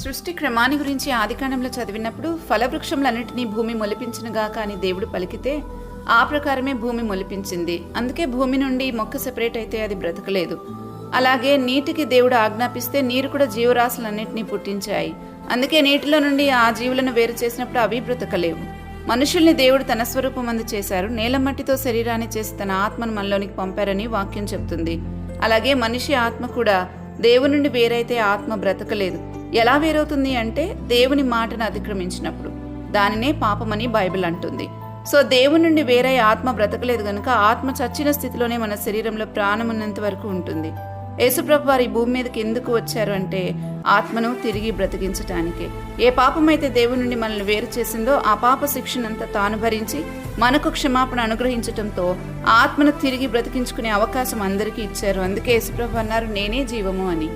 సృష్టి క్రమాన్ని గురించి ఆదికాండంలో చదివినప్పుడు ఫలవృక్షములన్నిటినీ భూమి మొలిపించినగాక అని దేవుడు పలికితే ఆ ప్రకారమే భూమి మొలిపించింది. అందుకే భూమి నుండి మొక్క సెపరేట్ అయితే అది బ్రతకలేదు. అలాగే నీటికి దేవుడు ఆజ్ఞాపిస్తే నీరు కూడా జీవరాశులన్నింటినీ పుట్టించాయి. అందుకే నీటిలో నుండి ఆ జీవులను వేరు చేసినప్పుడు అవి బ్రతకలేవు. మనుషుల్ని దేవుడు తన స్వరూపమందు చేశారు. నేల మట్టితో శరీరాన్ని చేసి తన ఆత్మను మనలోనికి పంపారని వాక్యం చెప్తుంది. అలాగే మనిషి ఆత్మ కూడా దేవుని నుండి వేరైతే ఆత్మ బ్రతకలేదు. ఎలా వేరవుతుంది అంటే దేవుని మాటను అతిక్రమించినప్పుడు. దానినే పాపమని బైబిల్ అంటుంది. సో దేవుని నుండి వేరే ఆత్మ బ్రతకలేదు కనుక ఆత్మ చచ్చిన స్థితిలోనే మన శరీరంలో ప్రాణం ఉన్నంత వరకు ఉంటుంది. యేసుప్రభు వారు ఈ భూమి మీదకి ఎందుకు వచ్చారు అంటే ఆత్మను తిరిగి బ్రతికించటానికే. ఏ పాపమైతే దేవుని నుండి మనల్ని వేరు చేసిందో ఆ పాప శిక్షనంతా తాను భరించి మనకు క్షమాపణ అనుగ్రహించటంతో ఆత్మను తిరిగి బ్రతికించుకునే అవకాశం అందరికీ ఇచ్చారు. అందుకే యేసుప్రభు అన్నారు, నేనే జీవము అని.